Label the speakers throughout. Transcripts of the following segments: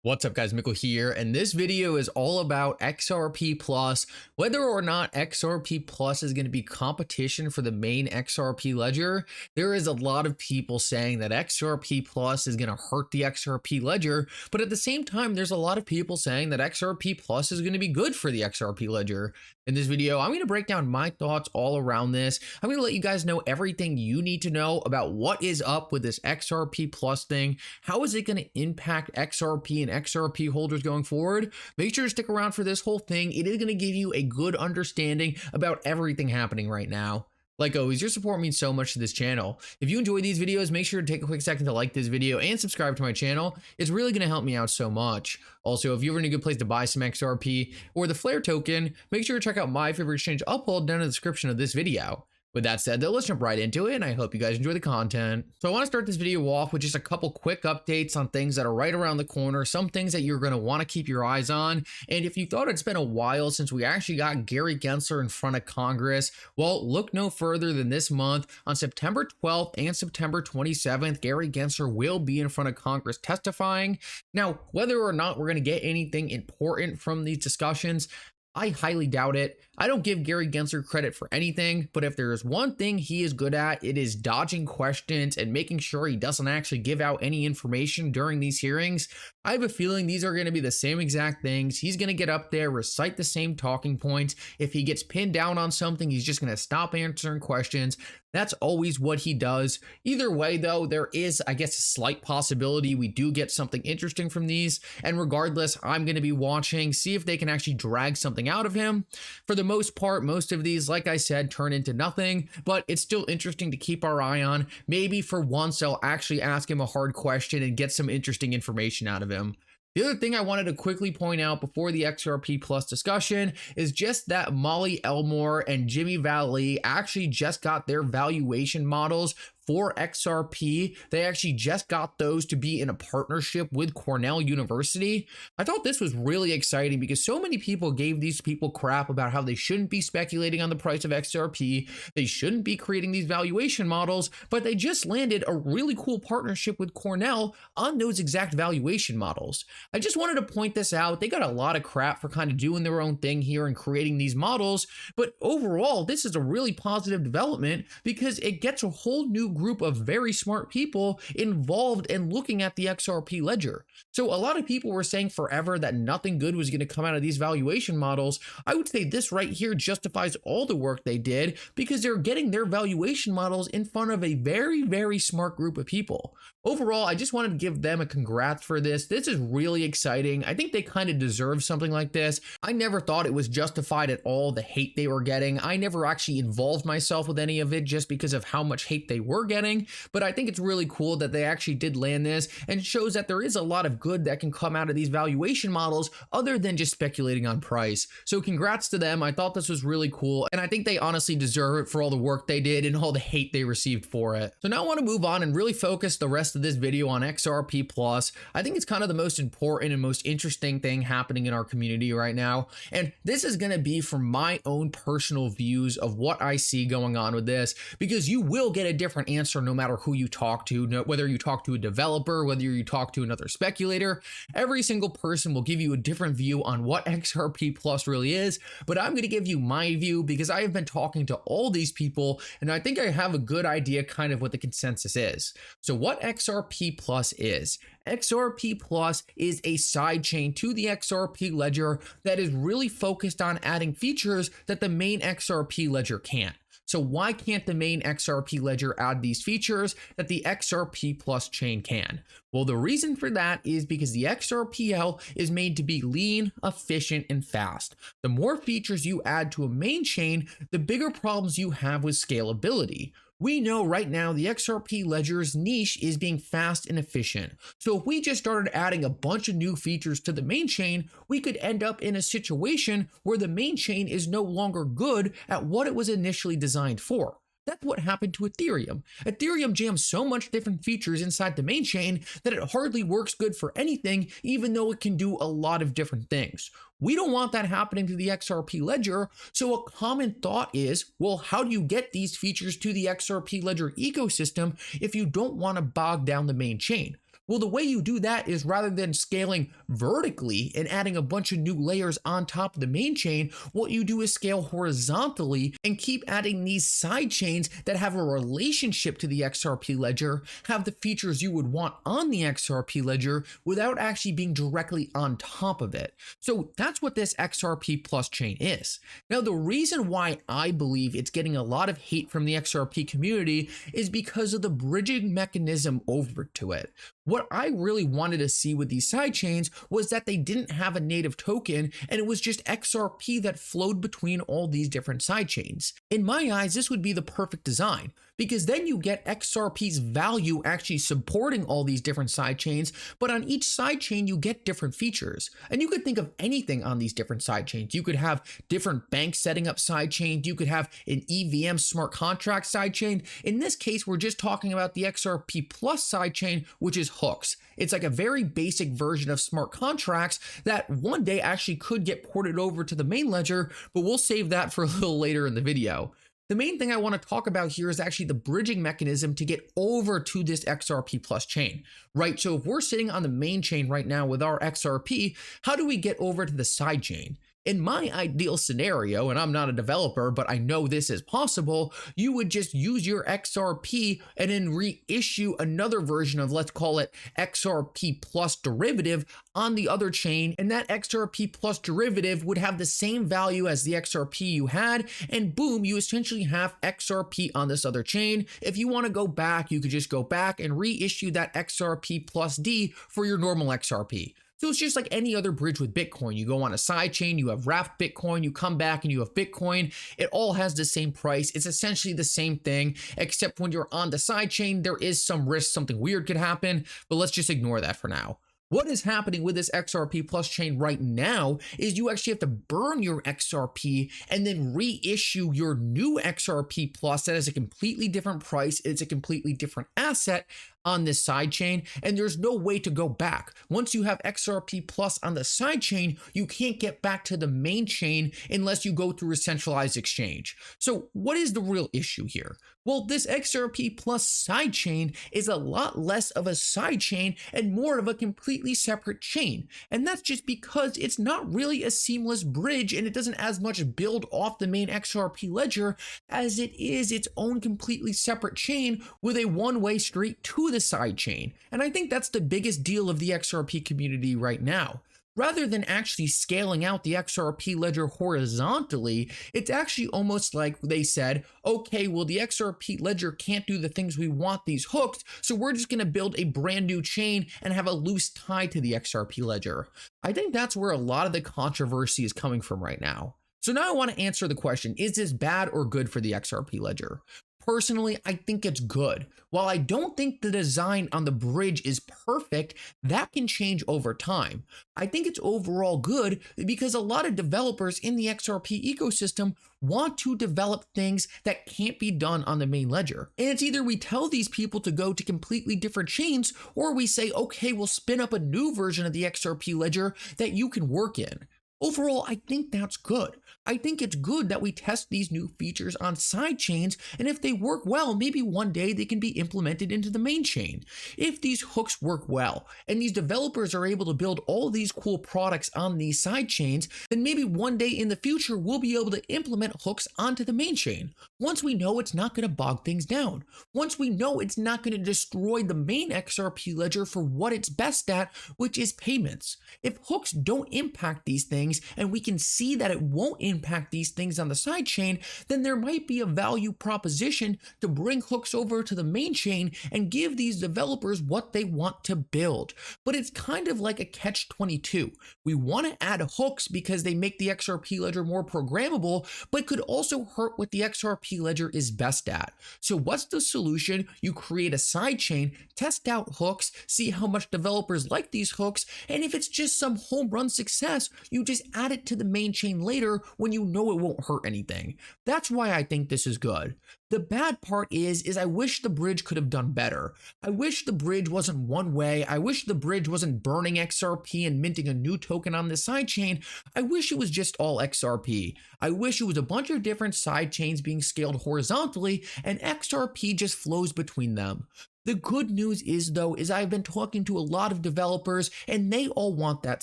Speaker 1: What's up guys, Mickle here, and this video is all about XRP Plus, whether or not XRP Plus is going to be competition for the main XRP Ledger. There is a lot of people saying that XRP Plus is going to hurt the XRP Ledger, but at the same time, there's a lot of people saying that XRP Plus is going to be good for the XRP Ledger. In this video, I'm going to break down my thoughts all around this. I'm going to let you guys know everything you need to know about what is up with this XRP Plus thing. How is it going to impact XRP and XRP holders going forward? Make sure to stick around for this whole thing. It is going to give you a good understanding about everything happening right now. Like always, your support means so much to this channel. If you enjoy these videos, make sure to take a quick second to like this video and subscribe to my channel. It's really going to help me out so much. Also, if you're in a good place to buy some XRP or the Flare token, make sure to check out my favorite exchange upload down in the description of this video. With that said, though, let's jump right into it, and I hope you guys enjoy the content. So I want to start this video off with just a couple quick updates on things that are right around the corner, some things that you're going to want to keep your eyes on. And if you thought it's been a while since we actually got Gary Gensler in front of Congress, well, look no further than this month. On September 12th and September 27th, Gary Gensler will be in front of Congress testifying. Now, whether or not we're going to get anything important from these discussions, I highly doubt it. I don't give Gary Gensler credit for anything, but if there is one thing he is good at, it is dodging questions and making sure he doesn't actually give out any information during these hearings. I have a feeling these are going to be the same exact things. He's going to get up there, recite the same talking points. If he gets pinned down on something, he's just going to stop answering questions. That's always what he does. Either way, though, there is, I guess, a slight possibility we do get something interesting from these. And regardless, I'm going to be watching, see if they can actually drag something out of him. For the most part, most of these, like I said, turn into nothing, but it's still interesting to keep our eye on. Maybe for once, I'll actually ask him a hard question and get some interesting information out of him. The other thing I wanted to quickly point out before the XRP Plus discussion is just that Molly Elmore and Jimmy Valley actually just got their valuation models for XRP. They actually just got those to be in a partnership with Cornell University. I thought this was really exciting because so many people gave these people crap about how they shouldn't be speculating on the price of XRP. They shouldn't be creating these valuation models, but they just landed a really cool partnership with Cornell on those exact valuation models. I just wanted to point this out. They got a lot of crap for kind of doing their own thing here and creating these models, but overall, this is a really positive development because it gets a whole new group of very smart people involved in looking at the XRP ledger. So a lot of people were saying forever that nothing good was going to come out of these valuation models. I would say this right here justifies all the work they did because they're getting their valuation models in front of a very, very smart group of people. Overall, I just wanted to give them a congrats for this. This is really exciting. I think they kind of deserve something like this. I never thought it was justified at all, the hate they were getting. I never actually involved myself with any of it just because of how much hate they were getting, but I think it's really cool that they actually did land this, and it shows that there is a lot of good that can come out of these valuation models other than just speculating on price. So congrats to them. I thought this was really cool, and I think they honestly deserve it for all the work they did and all the hate they received for it. So now I want to move on and really focus the rest of this video on XRP Plus. I think it's kind of the most important and most interesting thing happening in our community right now, and this is going to be from my own personal views of what I see going on with this, because you will get a different answer no matter who you talk to, whether you talk to a developer, whether you talk to another speculator. Every single person will give you a different view on what XRP Plus really is, but I'm going to give you my view because I have been talking to all these people and I think I have a good idea kind of what the consensus is. So what XRP Plus is. XRP Plus is a sidechain to the XRP Ledger that is really focused on adding features that the main XRP Ledger can't. So why can't the main XRP Ledger add these features that the XRP Plus chain can? Well, the reason for that is because the XRPL is made to be lean, efficient, and fast. The more features you add to a main chain, the bigger problems you have with scalability. We know right now the XRP Ledger's niche is being fast and efficient. So if we just started adding a bunch of new features to the main chain, we could end up in a situation where the main chain is no longer good at what it was initially designed for. That's what happened to Ethereum. Ethereum jams so much different features inside the main chain that it hardly works good for anything, even though it can do a lot of different things. We don't want that happening to the XRP Ledger, so a common thought is, well, how do you get these features to the XRP Ledger ecosystem if you don't want to bog down the main chain? Well, the way you do that is rather than scaling vertically and adding a bunch of new layers on top of the main chain, what you do is scale horizontally and keep adding these side chains that have a relationship to the XRP ledger, have the features you would want on the XRP ledger without actually being directly on top of it. So that's what this XRP Plus chain is. Now, the reason why I believe it's getting a lot of hate from the XRP community is because of the bridging mechanism over to it. What I really wanted to see with these sidechains was that they didn't have a native token and it was just XRP that flowed between all these different sidechains. In my eyes, this would be the perfect design because then you get XRP's value actually supporting all these different sidechains, but on each sidechain you get different features. And you could think of anything on these different sidechains. You could have different banks setting up sidechains. You could have an EVM smart contract sidechain. In this case, we're just talking about the XRP Plus sidechain, which is hooks. It's like a very basic version of smart contracts that one day actually could get ported over to the main ledger, but we'll save that for a little later in the video. The main thing I want to talk about here is actually the bridging mechanism to get over to this XRP Plus chain, right? So if we're sitting on the main chain right now with our XRP, how do we get over to the side chain? In my ideal scenario, and I'm not a developer, but I know this is possible, you would just use your XRP and then reissue another version of, let's call it XRP Plus derivative on the other chain. And that XRP Plus derivative would have the same value as the XRP you had. And boom, you essentially have XRP on this other chain. If you want to go back, you could just go back and reissue that XRP Plus D for your normal XRP. So it's just like any other bridge with Bitcoin. You go on a side chain, you have wrapped Bitcoin, you come back and you have Bitcoin. It all has the same price. It's essentially the same thing, except when you're on the side chain, there is some risk, something weird could happen, but let's just ignore that for now. What is happening with this XRP Plus chain right now is you actually have to burn your XRP and then reissue your new XRP Plus that has a completely different price. It's a completely different asset on this side chain, and there's no way to go back. Once you have XRP Plus on the side chain, you can't get back to the main chain unless you go through a centralized exchange. So what is the real issue here? Well, this XRP Plus side chain is a lot less of a side chain and more of a completely separate chain. And that's just because it's not really a seamless bridge and it doesn't as much build off the main XRP ledger as it is its own completely separate chain with a one-way street to the side chain. And I think that's the biggest deal of the XRP community right now. Rather than actually scaling out the XRP ledger horizontally, it's actually almost like they said, okay, well, the XRP ledger can't do the things we want these hooks, so we're just going to build a brand new chain and have a loose tie to the XRP ledger. I think that's where a lot of the controversy is coming from right now. So now I want to answer the question, is this bad or good for the XRP ledger? Personally, I think it's good. While I don't think the design on the bridge is perfect, that can change over time. I think it's overall good because a lot of developers in the XRP ecosystem want to develop things that can't be done on the main ledger. And it's either we tell these people to go to completely different chains, or we say, okay, we'll spin up a new version of the XRP ledger that you can work in. Overall, I think that's good. I think it's good that we test these new features on side chains, and if they work well, maybe one day they can be implemented into the main chain. If these hooks work well, and these developers are able to build all these cool products on these side chains, then maybe one day in the future, we'll be able to implement hooks onto the main chain. Once we know it's not going to bog things down. Once we know it's not going to destroy the main XRP ledger for what it's best at, which is payments. If hooks don't impact these things, and we can see that it won't impact these things on the side chain, then there might be a value proposition to bring hooks over to the main chain and give these developers what they want to build. But it's kind of like a catch-22. We want to add hooks because they make the XRP ledger more programmable, but could also hurt what the XRP ledger is best at. So what's the solution? You create a side chain, test out hooks, see how much developers like these hooks, and if it's just some home run success, you just add it to the main chain later when you know it won't hurt anything. That's why I think this is good. The bad part is I wish the bridge could have done better. I wish the bridge wasn't one way. I wish the bridge wasn't burning XRP and minting a new token on the side chain. I wish it was just all XRP. I wish it was a bunch of different side chains being scaled horizontally and XRP just flows between them. The good news is though, is I've been talking to a lot of developers and they all want that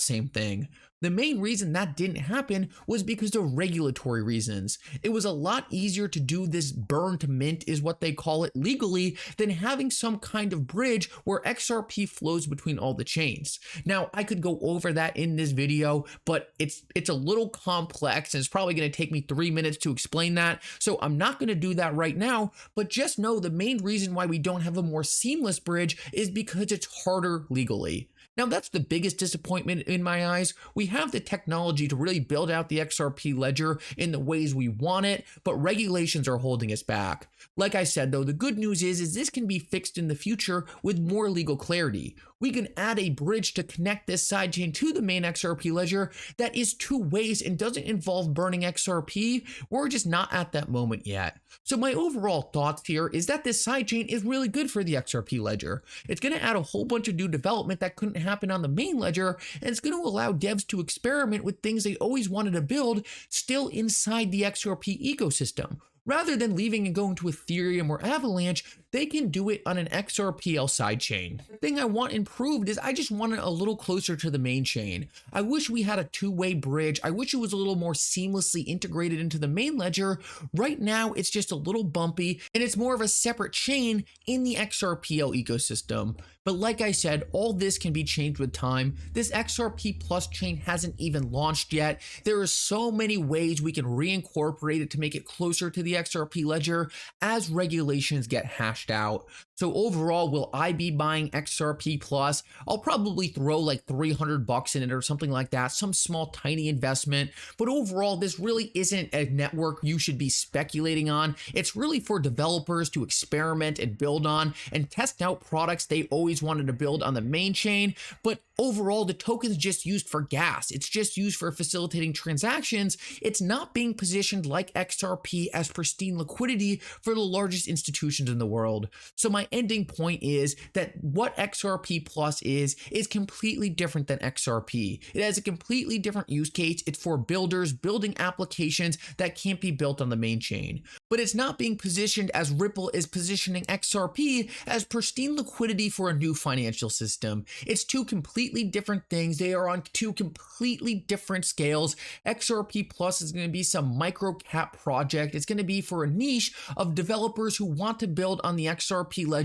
Speaker 1: same thing. The main reason that didn't happen was because of regulatory reasons. It was a lot easier to do this burn to mint is what they call it legally than having some kind of bridge where XRP flows between all the chains. Now, I could go over that in this video, but it's a little complex and it's probably going to take me 3 minutes to explain that. So I'm not going to do that right now, but just know the main reason why we don't have a more seamless bridge is because it's harder legally. Now, that's the biggest disappointment in my eyes. We have the technology to really build out the XRP ledger in the ways we want it, but regulations are holding us back. Like I said, though, the good news is this can be fixed in the future with more legal clarity. We can add a bridge to connect this sidechain to the main XRP ledger that is 2 ways and doesn't involve burning XRP. We're just not at that moment yet. So my overall thoughts here is that this sidechain is really good for the XRP ledger. It's going to add a whole bunch of new development that couldn't happen on the main ledger, and it's going to allow devs to experiment with things they always wanted to build still inside the XRP ecosystem. Rather than leaving and going to Ethereum or Avalanche, they can do it on an XRPL sidechain. The thing I want improved is I just want it a little closer to the main chain. I wish we had a 2-way bridge. I wish it was a little more seamlessly integrated into the main ledger. Right now, it's just a little bumpy and it's more of a separate chain in the XRPL ecosystem. But like I said, all this can be changed with time. This XRP Plus chain hasn't even launched yet. There are so many ways we can reincorporate it to make it closer to the XRP ledger as regulations get hashed out. So overall, will I be buying XRP Plus? I'll probably throw like $300 in it or something like that, some small tiny investment. But overall, this really isn't a network you should be speculating on. It's really for developers to experiment and build on and test out products they always wanted to build on the main chain. But overall, the token's just used for gas. It's just used for facilitating transactions. It's not being positioned like XRP as pristine liquidity for the largest institutions in the world. So my ending point is that what XRP Plus is completely different than XRP. It has a completely different use case. It's for builders building applications that can't be built on the main chain. But it's not being positioned as Ripple is positioning XRP as pristine liquidity for a new financial system. It's 2 completely different things. They are on 2 completely different scales. XRP Plus is going to be some micro cap project. It's going to be for a niche of developers who want to build on the XRP ledger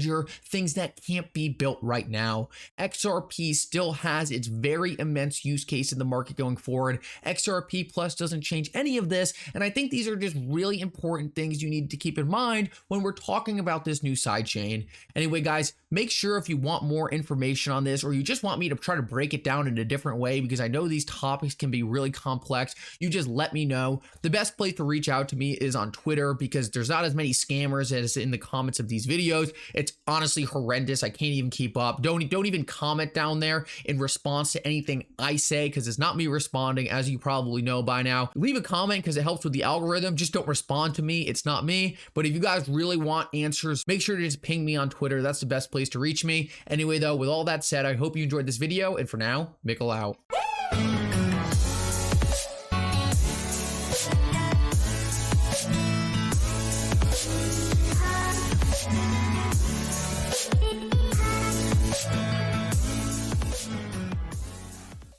Speaker 1: things that can't be built right now. XRP still has its very immense use case in the market going forward. XRP Plus doesn't change any of this, and I think these are just really important things you need to keep in mind when we're talking about this new sidechain. Anyway, guys, make sure if you want more information on this or you just want me to try to break it down in a different way, because I know these topics can be really complex, you just let me know. The best place to reach out to me is on Twitter because there's not as many scammers as in the comments of these videos. It's honestly horrendous. I can't even keep up. Don't even comment down there in response to anything I say because it's not me responding, as you probably know by now. Leave a comment because it helps with the algorithm. Just don't respond to me. It's not me. But if you guys really want answers, make sure to just ping me on Twitter. That's the best place to reach me. Anyway, though, with all that said, I hope you enjoyed this video. And for now, Mickle out.